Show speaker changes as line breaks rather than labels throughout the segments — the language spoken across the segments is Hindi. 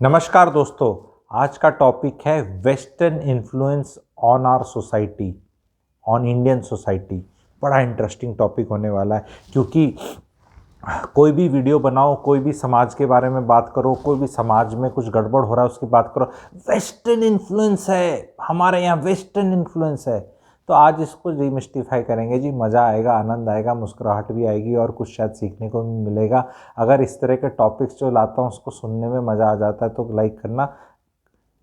नमस्कार दोस्तों। आज का टॉपिक है western influence on our society, on Indian society. बड़ा इंटरेस्टिंग टॉपिक होने वाला है, क्योंकि कोई भी वीडियो बनाओ, कोई भी समाज के बारे में बात करो, कोई भी समाज में कुछ गड़बड़ हो रहा है उसकी बात करो, वेस्टर्न इन्फ्लुएंस है, हमारे यहाँ वेस्टर्न इन्फ्लुएंस है। तो आज इसको डिमिस्टिफाई करेंगे जी। मज़ा आएगा, आनंद आएगा, मुस्कुराहट भी आएगी और कुछ शायद सीखने को भी मिलेगा। अगर इस तरह के टॉपिक्स जो लाता हूँ उसको सुनने में मज़ा आ जाता है तो लाइक करना।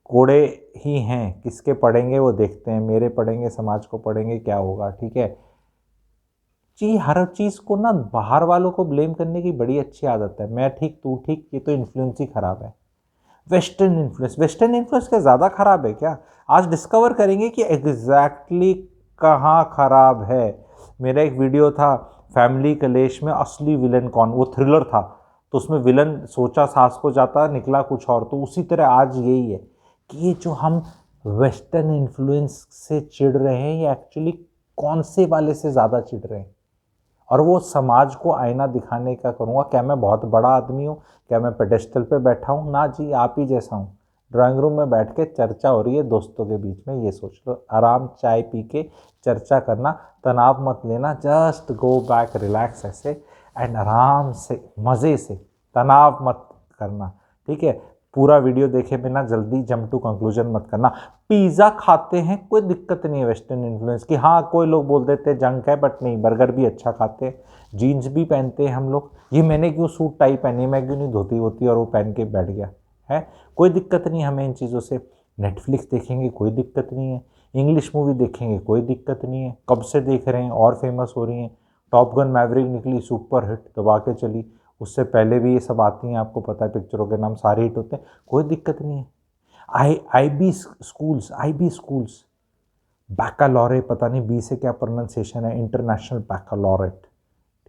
कोड़े ही हैं, किसके पढ़ेंगे वो देखते हैं, मेरे पढ़ेंगे, समाज को पढ़ेंगे, क्या होगा। ठीक है जी। हर चीज़ को ना बाहर वालों को ब्लेम करने की बड़ी अच्छी आदत है। मैं ठीक, तू ठीक, ये तो इन्फ्लुएंस ही खराब है। वेस्टर्न इन्फ्लुएंस क्या ज़्यादा खराब है क्या? आज डिस्कवर करेंगे कि एग्जैक्टली कहाँ खराब है। मेरा एक वीडियो था, फैमिली कलेश में असली विलन कौन, वो थ्रिलर था। तो उसमें विलन सोचा सास को जाता, निकला कुछ और। तो उसी तरह आज यही है कि ये जो हम वेस्टर्न इन्फ्लुएंस से चिढ़ रहे हैं, ये एक्चुअली कौन से वाले से ज़्यादा चिढ़ रहे हैं। और वो समाज को आईना दिखाने का करूँगा। क्या मैं बहुत बड़ा आदमी हूँ? क्या मैं पेडेस्टल पे बैठा हूँ? ना जी, आप ही जैसा हूँ। ड्राइंग रूम में बैठ के चर्चा हो रही है दोस्तों के बीच में, ये सोच लो। आराम चाय पी के चर्चा करना, तनाव मत लेना, जस्ट गो बैक, रिलैक्स ऐसे एंड आराम से मज़े से, तनाव मत करना। ठीक है, पूरा वीडियो देखे बिना जल्दी जंप टू कंक्लूजन मत करना। पिज़्ज़ा खाते हैं, कोई दिक्कत नहीं है वेस्टर्न इन्फ्लुएंस की। हाँ, कोई लोग बोल देते हैं जंक है, बट नहीं, बर्गर भी अच्छा खाते हैं, जीन्स भी पहनते हैं हम लोग। ये मैंने क्यों सूट टाई पहनी, मैं क्यों नहीं धोती होती और वो पहन के बैठ गया है? कोई दिक्कत नहीं हमें इन चीज़ों से। नेटफ्लिक्स देखेंगे, कोई दिक्कत नहीं है। इंग्लिश मूवी देखेंगे, कोई दिक्कत नहीं है। कब से देख रहे हैं और फेमस हो रही हैं। टॉप गन मैवरिक निकली, सुपर हिट, दबा के चली। उससे पहले भी ये सब आती हैं, आपको पता है, पिक्चरों के नाम सारे हिट होते हैं, कोई दिक्कत नहीं है। आई बी स्कूल्स, बैकालॉरे, पता नहीं बी से क्या प्रोनाउंसिएशन है, इंटरनेशनल बैकालॉरेट।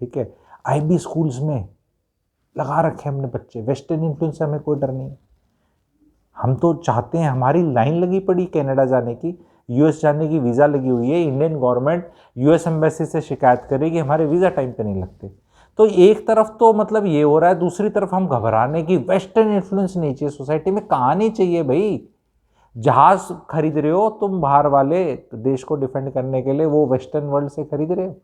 ठीक है, आई बी स्कूल्स में लगा रखे हमने बच्चे। वेस्टर्न इन्फ्लुएंस से हमें कोई डर नहीं है। हम तो चाहते हैं, हमारी लाइन लगी पड़ी कनाडा जाने की, यूएस जाने की वीज़ा लगी हुई है। इंडियन गवर्नमेंट यूएस एम्बेसी से शिकायत करे कि हमारे वीज़ा टाइम पे नहीं लगते। तो एक तरफ तो मतलब ये हो रहा है, दूसरी तरफ हम घबराने की वेस्टर्न इन्फ्लुएंस नहीं चाहिए सोसाइटी में। कहाँ नहीं चाहिए भाई? जहाज खरीद रहे हो तुम बाहर वाले देश को डिफेंड करने के लिए, वो वेस्टर्न वर्ल्ड से खरीद रहे हो?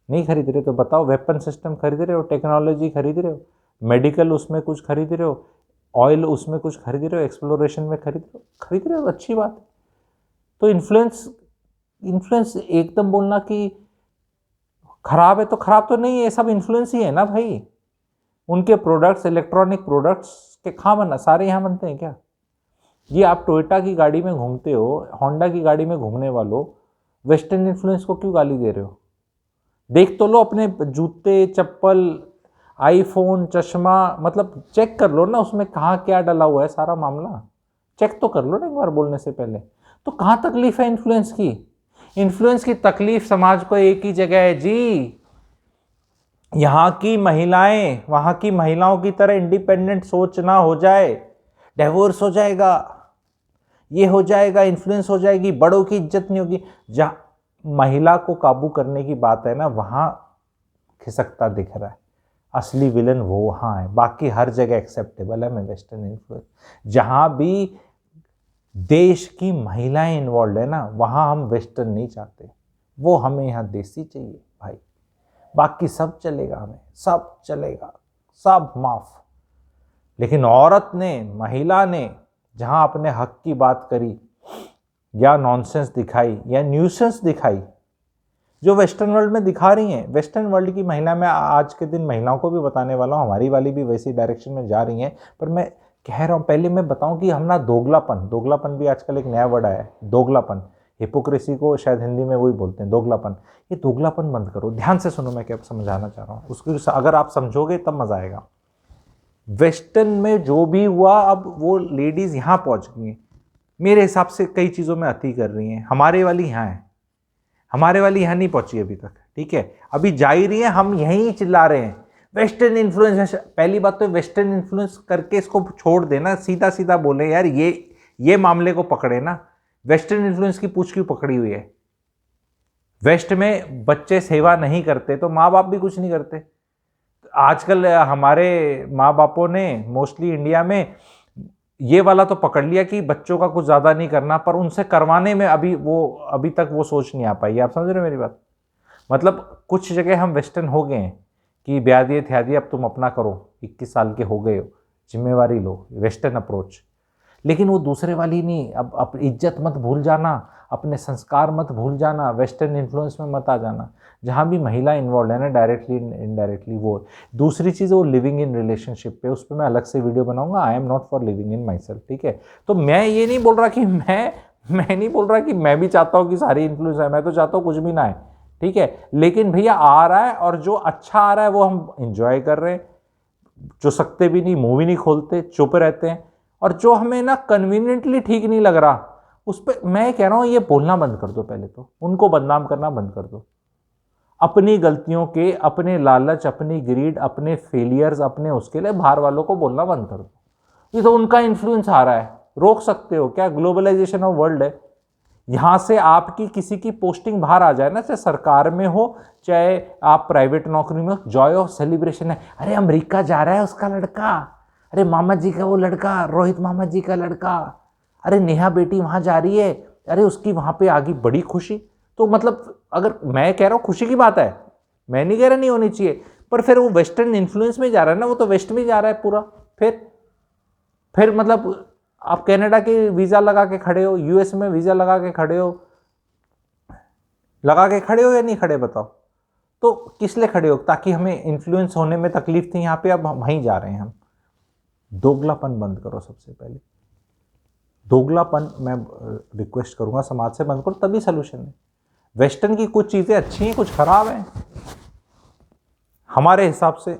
नहीं खरीद रहे तो बताओ। वेपन सिस्टम खरीद रहे हो, टेक्नोलॉजी खरीद रहे हो, मेडिकल उसमें कुछ खरीद रहे हो, ऑयल उसमें कुछ खरीद रहे हो, एक्सप्लोरेशन में खरीद रहे हो, अच्छी बात है। तो इन्फ्लुएंस इन्फ्लुएंस एकदम बोलना कि खराब है तो खराब तो नहीं है, सब इन्फ्लुएंस ही है ना भाई। उनके प्रोडक्ट्स, इलेक्ट्रॉनिक प्रोडक्ट्स के कहाँ बना, सारे यहाँ बनते हैं क्या? ये आप टोयोटा की गाड़ी में घूमते हो, होंडा की गाड़ी में घूमने वालों, वेस्टर्न इन्फ्लुएंस को क्यों गाली दे रहे हो? देख तो लो अपने जूते, चप्पल, आईफोन, चश्मा, मतलब चेक कर लो ना उसमें कहाँ क्या डला हुआ है, सारा मामला चेक तो कर लो ना एक बार बोलने से पहले। तो कहाँ तकलीफ है इन्फ्लुएंस की? इन्फ्लुएंस की तकलीफ समाज को एक ही जगह है जी। यहाँ की महिलाएं वहाँ की महिलाओं की तरह इंडिपेंडेंट सोच ना हो जाए, डिवोर्स हो जाएगा, ये हो जाएगा, इन्फ्लुएंस हो जाएगी, बड़ों की इज्जत नहीं होगी। जहाँ महिला को काबू करने की बात है ना, वहाँ खिसकता दिख रहा है। असली विलन वो वहाँ है, बाकी हर जगह एक्सेप्टेबल है। मैं वेस्टर्न इन्फ्लुएंस, जहाँ भी देश की महिलाएं इन्वॉल्व है ना, वहाँ हम वेस्टर्न नहीं चाहते। वो हमें यहाँ देसी चाहिए भाई। बाकी सब चलेगा, हमें सब चलेगा, सब माफ। लेकिन औरत ने, महिला ने जहाँ अपने हक की बात करी या नॉनसेंस दिखाई या न्यूसेंस दिखाई, जो वेस्टर्न वर्ल्ड में दिखा रही हैं, वेस्टर्न वर्ल्ड की महिला, मैं आज के दिन महिलाओं को भी बताने वाला हूँ, हमारी वाली भी वैसी डायरेक्शन में जा रही हैं। पर मैं कह रहा हूँ, पहले मैं बताऊँ कि हम ना दोगलापन भी आजकल एक नया वर्ड आया है, दोगलापन। हिपोक्रेसी को शायद हिंदी में वही बोलते हैं, दोगलापन। ये दोगलापन बंद करो, ध्यान से सुनो मैं क्या समझाना चाह रहा हूँ। उसको अगर आप समझोगे तब मजा आएगा। वेस्टर्न में जो भी हुआ, अब वो लेडीज़ यहाँ पहुँच गई हैं, मेरे हिसाब से कई चीज़ों में अति कर रही हैं। हमारे वाली यहाँ है, हमारे वाली यहाँ नहीं पहुँची अभी तक। ठीक है, अभी जा ही रही है, हम यहीं चिल्ला रहे हैं वेस्टर्न इन्फ्लुएंस। पहली बात तो वेस्टर्न इन्फ्लुएंस करके इसको छोड़ देना, सीधा सीधा बोले यार ये मामले को पकड़े ना। वेस्टर्न इन्फ्लुएंस की पूछ क्यों पकड़ी हुई है? वेस्ट में बच्चे सेवा नहीं करते तो माँ बाप भी कुछ नहीं करते। आजकल हमारे माँ बापों ने मोस्टली इंडिया में ये वाला तो पकड़ लिया कि बच्चों का कुछ ज़्यादा नहीं करना, पर उनसे करवाने में अभी तक वो सोच नहीं आ पाई। आप समझ रहे हो मेरी बात? मतलब कुछ जगह हम वेस्टर्न हो गए हैं कि ब्याह दिए थ्या दिए, अब तुम अपना करो, 21 साल के हो गए हो, जिम्मेवारी लो, वेस्टर्न अप्रोच। लेकिन वो दूसरे वाली नहीं, अब इज्जत मत भूल जाना, अपने संस्कार मत भूल जाना, वेस्टर्न इन्फ्लुएंस में मत आ जाना। जहाँ भी महिला इन्वॉल्व है ना, डायरेक्टली इनडायरेक्टली, वो दूसरी चीज़ वो लिविंग इन रिलेशनशिप पे, उस पर मैं अलग से वीडियो बनाऊंगा। I am not for living in my self, ठीक है? तो मैं ये नहीं बोल रहा कि मैं नहीं बोल रहा कि मैं भी चाहता हूँ कि सारी इन्फ्लुएंस है, मैं तो चाहता हूँ कुछ भी ना है, ठीक है? लेकिन भैया आ रहा है, और जो अच्छा आ रहा है वो हम इंजॉय कर रहे हैं। जो सकते भी नहीं, मुंह भी नहीं खोलते, चुप रहते हैं। और जो हमें ना कन्वीनियंटली ठीक नहीं लग रहा, उस पर मैं कह रहा हूं ये बोलना बंद कर दो। पहले तो उनको बदनाम करना बंद कर दो। अपनी गलतियों के, अपने लालच, अपनी ग्रीड, अपने फेलियर्स, अपने उसके लिए बाहर वालों को बोलना बंद कर दो। ये तो उनका इन्फ्लुएंस आ रहा है, रोक सकते हो क्या? ग्लोबलाइजेशन ऑफ वर्ल्ड है। यहां से आपकी किसी की पोस्टिंग बाहर आ जाए ना, चाहे सरकार में हो चाहे आप प्राइवेट नौकरी में हो, जॉय ऑफ सेलिब्रेशन है। अरे अमेरिका जा रहा है उसका लड़का, अरे मामा जी का वो लड़का, रोहित मामा जी का लड़का, अरे नेहा बेटी वहां जा रही है, अरे उसकी वहां पे आ गई, बड़ी खुशी। तो मतलब अगर मैं कह रहा हूं खुशी की बात है, मैं नहीं कह रहा नहीं होनी चाहिए, पर फिर वो वेस्टर्न इन्फ्लुएंस में जा रहा है ना, वो तो वेस्ट में जा रहा है पूरा। फिर मतलब आप कनाडा के वीजा लगा के खड़े हो, यूएस में वीजा लगा के खड़े हो, या नहीं खड़े बताओ? तो किस लिए खड़े हो? ताकि हमें इन्फ्लुएंस होने में तकलीफ थी यहाँ पे, अब हम वहीं जा रहे हैं हम। दोगलापन बंद करो सबसे पहले। दोगलापन मैं रिक्वेस्ट करूंगा समाज से बंद करो, तभी सोल्यूशन है। वेस्टर्न की कुछ चीजें अच्छी हैं, कुछ खराब हैं हमारे हिसाब से।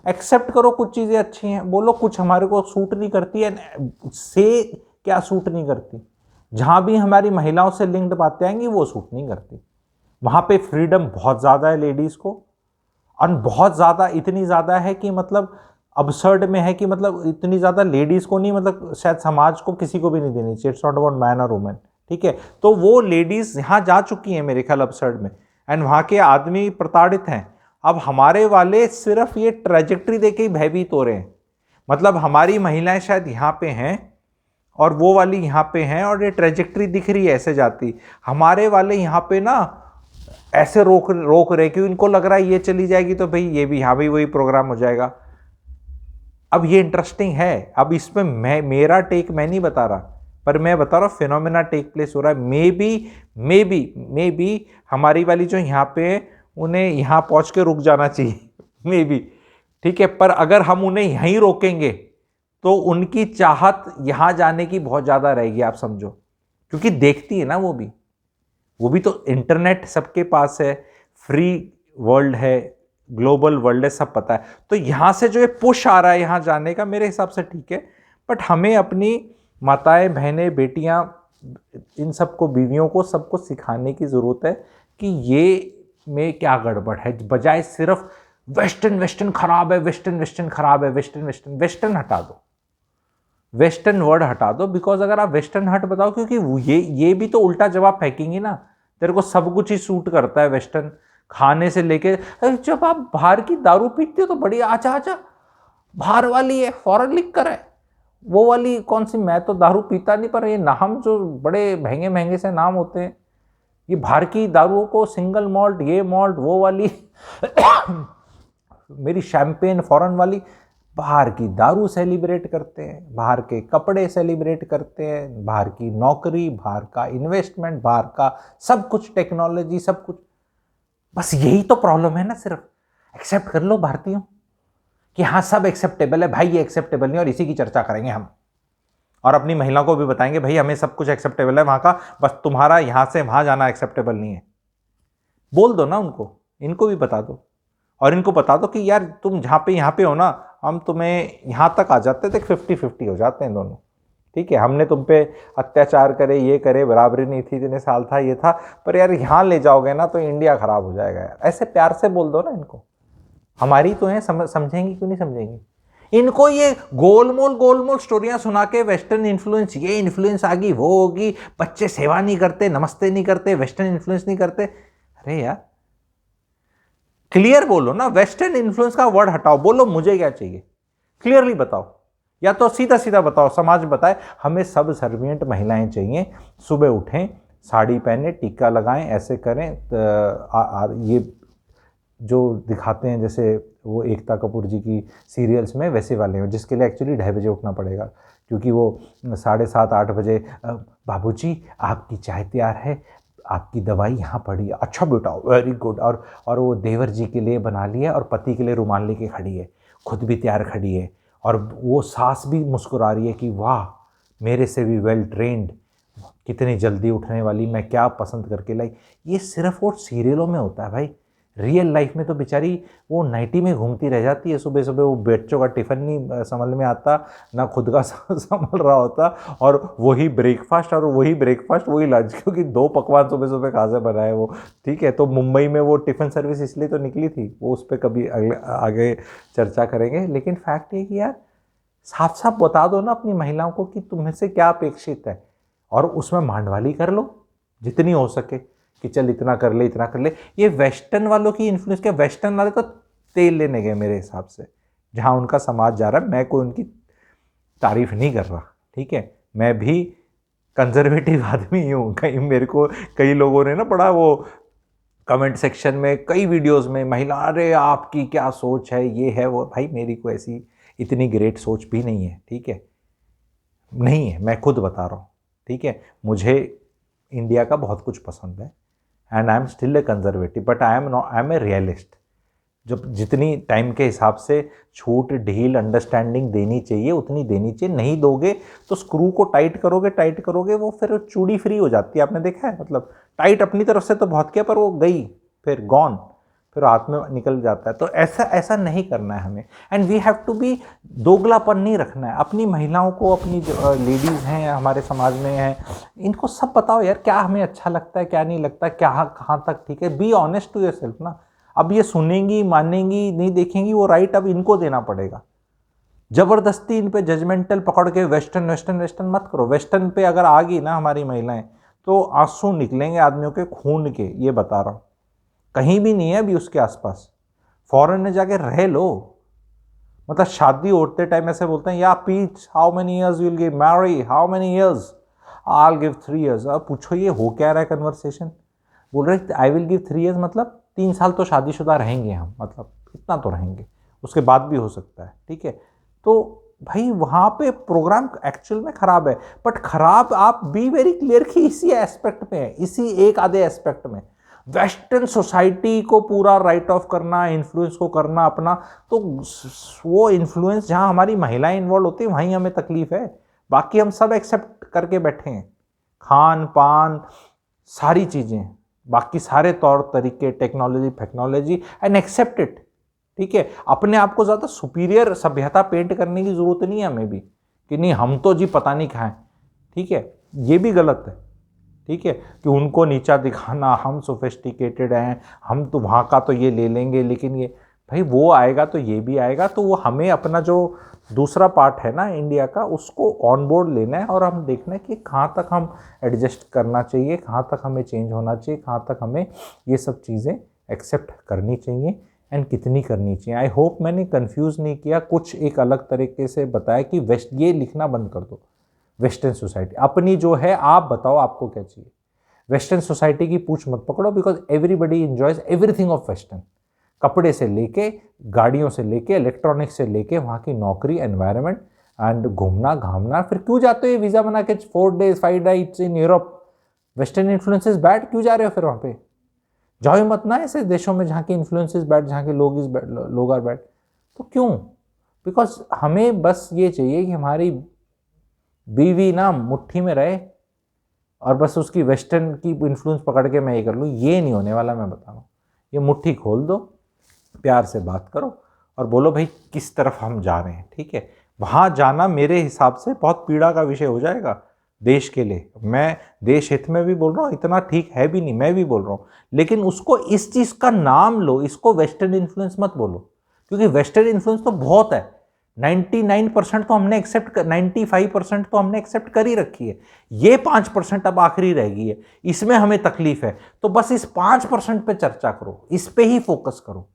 एक्सेप्ट करो कुछ चीजें अच्छी हैं, बोलो कुछ हमारे को सूट नहीं करती है, से क्या सूट नहीं करती। जहां भी हमारी महिलाओं से लिंक्ड बातें आएंगी वो सूट नहीं करती। वहां पे फ्रीडम बहुत ज्यादा है लेडीज को, और बहुत ज्यादा, इतनी ज्यादा है कि मतलब अबसर्ड में है कि मतलब इतनी ज्यादा लेडीज को नहीं, मतलब शायद समाज को किसी को भी नहीं देनी चाहिए। इट्स नॉट अबाउट मैन और वुमेन, ठीक है? तो वो लेडीज यहां जा चुकी हैं मेरे ख्याल अबसर्ड में, एंड वहां के आदमी प्रताड़ित हैं। अब हमारे वाले सिर्फ ये ट्रेजेक्ट्री देके ही भयभीत हो रहे हैं। मतलब हमारी महिलाएं शायद यहाँ पे हैं और वो वाली यहाँ पे हैं, और ये ट्रेजेक्ट्री दिख रही है ऐसे जाती। हमारे वाले यहाँ पे ना ऐसे रोक रहे, कि उनको लग रहा है ये चली जाएगी तो भाई ये भी, यहाँ भी वही प्रोग्राम हो जाएगा। अब ये इंटरेस्टिंग है। अब इसमें मेरा टेक मैं नहीं बता रहा, पर मैं बता रहा हूँ फिनोमेना टेक प्लेस हो रहा है। मे बी हमारी वाली जो यहाँ पे है उन्हें यहाँ पहुँच के रुक जाना चाहिए, मे बी, ठीक है? पर अगर हम उन्हें यहीं रोकेंगे तो उनकी चाहत यहाँ जाने की बहुत ज़्यादा रहेगी, आप समझो। क्योंकि देखती है ना वो भी तो इंटरनेट सबके पास है, फ्री वर्ल्ड है, ग्लोबल वर्ल्ड है, सब पता है। तो यहाँ से जो ये पुश आ रहा है यहाँ जाने का, मेरे हिसाब से ठीक है। बट हमें अपनी माताएं, बहनें, बेटियां, इन सबको, बीवियों को, सबको सिखाने की ज़रूरत है कि ये में क्या गड़बड़ है, बजाय सिर्फ वेस्टर्न खराब है, वेस्टर्न खराब है, वेस्टर्न हटा दो, वेस्टर्न वर्ड हटा दो। बिकॉज अगर आप वेस्टर्न हट बताओ, क्योंकि ये भी तो उल्टा जवाब फेंकेंगे ना, तेरे को सब कुछ ही सूट करता है वेस्टर्न, खाने से लेके। जब आप बाहर की दारू पीते हो तो बड़ी आचा बाहर वाली है, फॉरेन लिख कर है, वो वाली कौन सी? मैं तो दारू पीता नहीं, पर ये नाम जो बड़े महंगे से नाम होते हैं, ये बाहर की दारुओं को सिंगल मॉल्ट, ये मॉल्ट, वो वाली मेरी शैंपेन फॉरेन वाली। बाहर की दारू सेलिब्रेट करते हैं, बाहर के कपड़े सेलिब्रेट करते हैं, बाहर की नौकरी, बाहर का इन्वेस्टमेंट, बाहर का सब कुछ, टेक्नोलॉजी, सब कुछ। बस यही तो प्रॉब्लम है ना। सिर्फ एक्सेप्ट कर लो भारतीयों कि हाँ सब एक्सेप्टेबल है भाई, ये एक्सेप्टेबल नहीं, और इसी की चर्चा करेंगे हम, और अपनी महिला को भी बताएंगे भाई हमें सब कुछ एक्सेप्टेबल है वहां का, बस तुम्हारा यहां से वहां जाना एक्सेप्टेबल नहीं है। बोल दो ना उनको, इनको भी बता दो, और इनको बता दो कि यार तुम जहां पे यहाँ पे हो ना, हम तुम्हें यहां तक आ जाते थे, 50-50 हो जाते हैं दोनों, ठीक है? हमने तुम पे अत्याचार करे, ये करे, बराबरी नहीं थी, इतने साल था, ये था, पर यार यहाँ ले जाओगे ना तो इंडिया खराब हो जाएगा यार। ऐसे प्यार से बोल दो ना इनको। हमारी तो है, समझेंगी क्यों नहीं समझेंगी? इनको ये गोलमोल स्टोरियां सुना के, वेस्टर्न इन्फ्लुएंस, ये इन्फ्लुएंस आ गई, वो होगी, बच्चे सेवा नहीं करते, नमस्ते नहीं करते, वेस्टर्न इन्फ्लुएंस नहीं करते। अरे यार क्लियर बोलो ना, वेस्टर्न इन्फ्लुएंस का वर्ड हटाओ, बोलो मुझे क्या चाहिए, क्लियरली बताओ। या तो सीधा सीधा बताओ, समाज बताए हमें सब सर्विएंट महिलाएं चाहिए, सुबह उठें, साड़ी पहने, टीका लगाएं, ऐसे करें। ये जो दिखाते हैं जैसे वो एकता कपूर जी की सीरियल्स में, वैसे वाले हैं, जिसके लिए एक्चुअली 2:30 बजे उठना पड़ेगा, क्योंकि वो 7:30-8 बजे बाबूजी आपकी चाय तैयार है, आपकी दवाई यहाँ पड़ी है, अच्छा बेटा वेरी गुड, और वो देवर जी के लिए बना लिया और पति के लिए रुमाल लेके खड़ी है, खुद भी तैयार खड़ी है, और वो सास भी मुस्कुरा रही है कि वाह मेरे से भी वेल ट्रेंड, कितनी जल्दी उठने वाली, मैं क्या पसंद करके लाई। ये सिर्फ वो सीरियलों में होता है भाई, रियल लाइफ में तो बेचारी वो नाइटी में घूमती रह जाती है, सुबह सुबह वो बच्चों का टिफ़िन नहीं संभल में आता, ना खुद का संभल रहा होता, और वही ब्रेकफास्ट और वही ब्रेकफास्ट वही लंच, क्योंकि 2 पकवान सुबह सुबह कहाँ से बनाए वो, ठीक है। तो मुंबई में वो टिफ़िन सर्विस इसलिए तो निकली थी, वो उस पर कभी आगे चर्चा करेंगे। लेकिन फैक्ट ये कि यार साफ साफ बता दो ना अपनी महिलाओं को कि तुम्हें से क्या अपेक्षित है, और उसमें मांडवाली कर लो जितनी हो सके, कि चल इतना कर ले इतना कर ले। ये वेस्टर्न वालों की इन्फ्लुएंस, के वेस्टर्न वाले तो तेल लेने गए मेरे हिसाब से, जहाँ उनका समाज जा रहा है। मैं कोई उनकी तारीफ नहीं कर रहा, ठीक है, मैं भी कंजर्वेटिव आदमी ही हूँ। कहीं मेरे को कई लोगों ने ना बड़ा वो कमेंट सेक्शन में, कई वीडियोस में, महिला अरे आपकी क्या सोच है, ये है वो। भाई मेरी कोई ऐसी इतनी ग्रेट सोच भी नहीं है, ठीक है, नहीं है, मैं खुद बता रहा हूँ, ठीक है। मुझे इंडिया का बहुत कुछ पसंद है, and I am still a conservative, but I am a realist. जब जितनी टाइम के हिसाब से छूट ढील अंडरस्टैंडिंग देनी चाहिए उतनी देनी चाहिए। नहीं दोगे तो स्क्रू को टाइट करोगे वो फिर चूड़ी फ्री हो जाती है। आपने देखा है, मतलब टाइट अपनी तरफ से तो बहुत किया, पर वो गई फिर गॉन, फिर हाथ में निकल जाता है। तो ऐसा नहीं करना है हमें, and we have to be, दोगलापन नहीं रखना है। अपनी महिलाओं को, अपनी जो लेडीज़ हैं हमारे समाज में हैं, इनको सब बताओ यार क्या हमें अच्छा लगता है, क्या नहीं लगता, क्या कहाँ तक ठीक है। Be honest to yourself ना। अब ये सुनेंगी, मानेंगी, नहीं देखेंगी, वो राइट अब इनको देना पड़ेगा। जबरदस्ती इन पे जजमेंटल पकड़ के वेस्टर्न वेस्टर्न वेस्टर्न मत करो। वेस्टर्न पे अगर आ गई ना हमारी महिलाएं तो आंसू निकलेंगे आदमियों के खून के, ये बता रहा हूँ। कहीं भी नहीं है अभी उसके आसपास, फॉरेन में जाके रह लो। मतलब शादी होते टाइम ऐसे बोलते हैं, या पीच how many years you will give Mary, how many years, I will give 3 years. अब पूछो ये हो क्या रहा है कन्वर्सेशन। बोल रहे आई विल गिव 3 ईयर्स, मतलब 3 साल तो शादीशुदा रहेंगे हम, मतलब इतना तो रहेंगे, उसके बाद भी हो सकता है, ठीक है। तो भाई वहाँ पे प्रोग्राम एक्चुअल में ख़राब है, बट ख़राब आप बी वेरी क्लियर कि इसी एस्पेक्ट में है, इसी एक आधे एस्पेक्ट में। वेस्टर्न सोसाइटी को पूरा राइट ऑफ करना, इन्फ्लुएंस को करना अपना, तो वो इन्फ्लुएंस जहाँ हमारी महिलाएं इन्वॉल्व होती हैं वहीं हमें तकलीफ है। बाकी हम सब एक्सेप्ट करके बैठे हैं, खान पान सारी चीज़ें, बाकी सारे तौर तरीके, टेक्नोलॉजी एंड एक्सेप्ट इट, ठीक है। अपने आप को ज़्यादा सुपीरियर सभ्यता पेंट करने की ज़रूरत नहीं है हमें भी, कि नहीं हम तो जी पता नहीं खाएं, ठीक है, ये भी गलत है, ठीक है, कि उनको नीचा दिखाना, हम सोफिस्टिकेटेड हैं, हम तो वहाँ का तो ये ले लेंगे, लेकिन ये भाई वो आएगा तो ये भी आएगा। तो वो हमें अपना जो दूसरा पार्ट है ना इंडिया का, उसको ऑन बोर्ड लेना है, और हम देखना है कि कहाँ तक हम एडजस्ट करना चाहिए, कहाँ तक हमें चेंज होना चाहिए, कहाँ तक हमें ये सब चीज़ें एक्सेप्ट करनी चाहिए एंड कितनी करनी चाहिए। आई होप मैंने कंफ्यूज नहीं किया, कुछ एक अलग तरीके से बताया कि वेस्ट, ये लिखना बंद कर दो वेस्टर्न सोसाइटी अपनी जो है, आप बताओ आपको क्या चाहिए। वेस्टर्न सोसाइटी की पूछ मत पकड़ो, because everybody enjoys everything of western. कपड़े से लेके, गाड़ियों से लेके, इलेक्ट्रॉनिक्स से लेके, वहाँ की नौकरी, एनवायरनमेंट एंड घूमना घामना। फिर क्यों जाते हो वीज़ा बना के 4 days 5 nights in Europe? Western influences bad, क्यों जा रहे हो फिर वहाँ पे? जाओ ही मत ना ऐसे देशों में जहाँ के इन्फ्लुएंसेस बैड, जहाँ के लोग आर बैड। तो क्यों? बिकॉज हमें बस ये चाहिए कि हमारी बीवी ना मुट्ठी में रहे, और बस उसकी वेस्टर्न की इन्फ्लुएंस पकड़ के मैं ये कर लूँ। ये नहीं होने वाला, मैं बता रहा हूँ। ये मुट्ठी खोल दो, प्यार से बात करो और बोलो भाई किस तरफ हम जा रहे हैं, ठीक है। वहाँ जाना मेरे हिसाब से बहुत पीड़ा का विषय हो जाएगा देश के लिए। मैं देश हित में भी बोल रहा हूँ, इतना ठीक है भी नहीं, मैं भी बोल रहा हूँ, लेकिन उसको इस चीज़ का नाम लो, इसको वेस्टर्न इन्फ्लुएंस मत बोलो, क्योंकि वेस्टर्न इन्फ्लुएंस तो बहुत है। 99% तो हमने एक्सेप्ट कर, 95% तो हमने एक्सेप्ट कर ही रखी है। ये 5% अब आखिरी रह गई है, इसमें हमें तकलीफ है। तो बस इस 5% पे चर्चा करो, इस पे ही फोकस करो,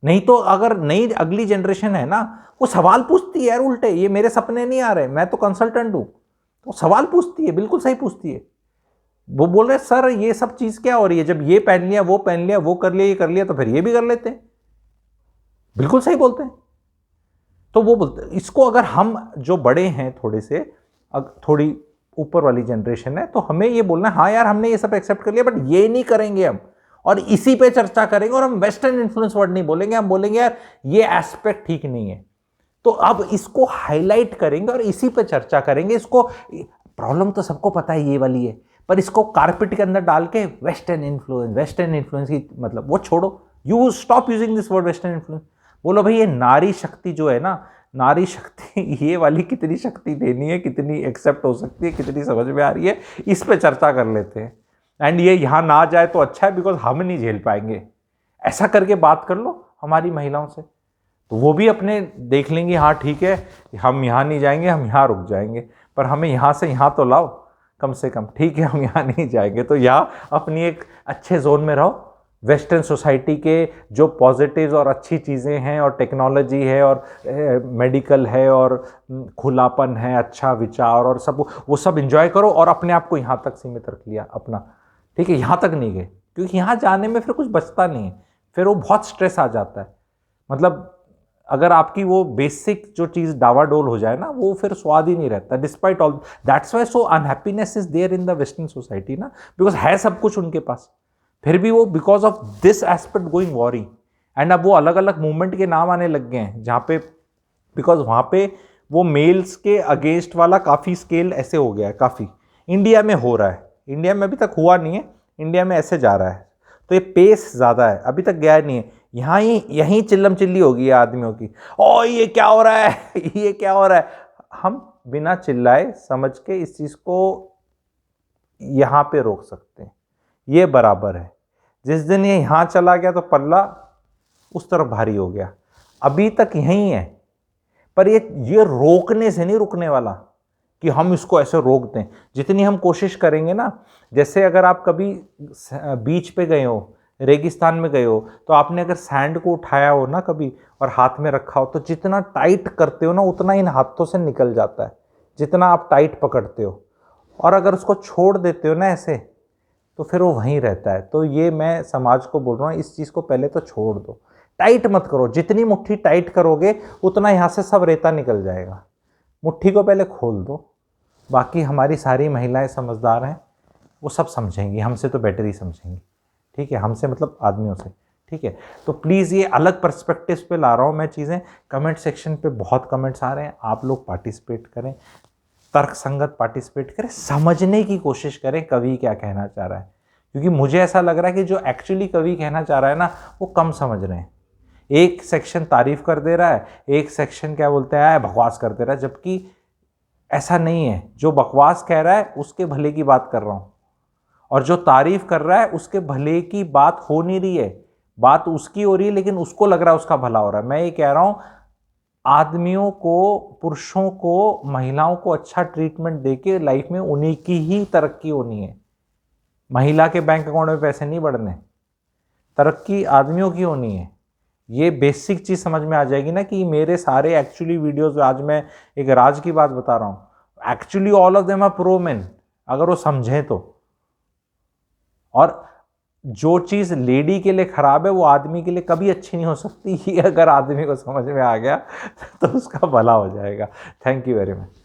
नहीं तो अगर नई अगली जनरेशन है ना, वो सवाल पूछती है यार उल्टे, ये मेरे सपने नहीं आ रहे, मैं तो कंसल्टेंट हूं, तो सवाल पूछती है, बिल्कुल सही पूछती है। वो बोल रहे सर ये सब चीज क्या हो रही है, जब ये पहन लिया वो पहन लिया वो कर लिया ये कर लिया तो फिर ये भी कर लेते हैं, बिल्कुल सही बोलते हैं। तो वो बोलते हैं इसको, अगर हम जो बड़े हैं थोड़े से, थोड़ी ऊपर वाली जनरेशन है, तो हमें ये बोलना है हाँ यार हमने ये सब एक्सेप्ट कर लिया, बट ये नहीं करेंगे हम, और इसी पे चर्चा करेंगे, और हम वेस्टर्न इन्फ्लुएंस वर्ड नहीं बोलेंगे, हम बोलेंगे यार ये एस्पेक्ट ठीक नहीं है। तो अब इसको हाईलाइट करेंगे और इसी पे चर्चा करेंगे। इसको, प्रॉब्लम तो सबको पता है ये वाली है, पर इसको कारपेट के अंदर डाल के वेस्टर्न इन्फ्लुएंस की मतलब वो छोड़ो, you stop using this word western influence. बोलो भाई ये नारी शक्ति जो है ना, नारी शक्ति ये वाली कितनी शक्ति देनी है, कितनी एक्सेप्ट हो सकती है, कितनी समझ में आ रही है, इस पे चर्चा कर लेते हैं। एंड ये यहाँ ना जाए तो अच्छा है, बिकॉज हम नहीं झेल पाएंगे। ऐसा करके बात कर लो हमारी महिलाओं से, तो वो भी अपने देख लेंगे हाँ ठीक है हम यहाँ नहीं जाएंगे, हम यहाँ रुक जाएंगे, पर हमें यहाँ से यहाँ तो लाओ कम से कम, ठीक है हम यहाँ नहीं जाएंगे, तो यहाँ अपनी एक अच्छे जोन में रहो। वेस्टर्न सोसाइटी के जो पॉजिटिव्स और अच्छी चीज़ें हैं, और टेक्नोलॉजी है, और मेडिकल है, और खुलापन है, अच्छा विचार, और सब वो सब एंजॉय करो, और अपने आप को यहाँ तक सीमित रख लिया अपना, ठीक है, यहाँ तक नहीं गए, क्योंकि यहाँ जाने में फिर कुछ बचता नहीं है, फिर वो बहुत स्ट्रेस आ जाता है। मतलब अगर आपकी वो बेसिक जो चीज़ डावाडोल हो जाए ना, वो फिर स्वाद ही नहीं रहता, despite all. That's why so unhappiness is there in the western society ना, बिकॉज है सब कुछ उनके पास, फिर भी वो because of this aspect going worry. And अब वो अलग अलग मूवमेंट के नाम आने लग गए हैं, जहाँ पे बिकॉज वहाँ पे वो मेल्स के अगेंस्ट वाला काफ़ी स्केल ऐसे हो गया है, काफ़ी इंडिया में हो रहा है, इंडिया में अभी तक हुआ नहीं है, इंडिया में ऐसे जा रहा है, तो ये पेस ज़्यादा है, अभी तक गया नहीं है। यहाँ ही यहीं चिल्लम चिल्ली होगी है आदमियों की, ओ ये क्या हो रहा है ये क्या हो रहा है। हम बिना चिल्लाए समझ के इस चीज़ को यहाँ पे रोक सकते हैं, ये बराबर है। जिस दिन ये यहाँ चला गया तो पल्ला उस तरफ भारी हो गया, अभी तक यहीं है, पर ये रोकने से नहीं रुकने वाला कि हम इसको ऐसे रोक दें। जितनी हम कोशिश करेंगे ना, जैसे अगर आप कभी बीच पे गए हो, रेगिस्तान में गए हो, तो आपने अगर सैंड को उठाया हो ना कभी और हाथ में रखा हो, तो जितना टाइट करते हो ना उतना इन हाथों से निकल जाता है, जितना आप टाइट पकड़ते हो, और अगर उसको छोड़ देते हो ना ऐसे, तो फिर वो वहीं रहता है। तो ये मैं समाज को बोल रहा हूँ, इस चीज़ को पहले तो छोड़ दो, टाइट मत करो, जितनी मुट्ठी टाइट करोगे उतना यहाँ से सब रेता निकल जाएगा। मुट्ठी को पहले खोल दो, बाकी हमारी सारी महिलाएं समझदार हैं, वो सब समझेंगी, हमसे तो बेटर ही समझेंगी, ठीक है, हमसे मतलब आदमियों से, ठीक है। तो प्लीज़ ये अलग पर्सपेक्टिव्स पे ला रहा हूँ मैं चीज़ें। कमेंट सेक्शन पे बहुत कमेंट्स आ रहे हैं, आप लोग पार्टिसिपेट करें, तर्क संगत पार्टिसिपेट करें, समझने की कोशिश करें कवि क्या कहना चाह रहा है, क्योंकि मुझे ऐसा लग रहा है कि जो एक्चुअली कवि कहना चाह रहा है ना, वो कम समझ रहे हैं। एक सेक्शन तारीफ कर दे रहा है, एक सेक्शन क्या बोलते हैं बकवास कर दे रहा है, जबकि ऐसा नहीं है। जो बकवास कह रहा है उसके भले की बात कर रहा हूँ, और जो तारीफ कर रहा है उसके भले की बात हो नहीं रही है, बात उसकी हो रही है, लेकिन उसको लग रहा है उसका भला हो रहा है। मैं ये कह रहा हूँ, आदमियों को, पुरुषों को, महिलाओं को अच्छा ट्रीटमेंट देके लाइफ में उन्हीं की ही तरक्की होनी है। महिला के बैंक अकाउंट में पैसे नहीं बढ़ने, तरक्की आदमियों की होनी है। ये बेसिक चीज़ समझ में आ जाएगी ना कि मेरे सारे एक्चुअली वीडियोस, आज मैं एक राज की बात बता रहा हूँ, actually all of them are pro men, अगर वो समझें तो। और जो चीज़ लेडी के लिए खराब है वो आदमी के लिए कभी अच्छी नहीं हो सकती, ये अगर आदमी को समझ में आ गया तो उसका भला हो जाएगा। Thank you very much.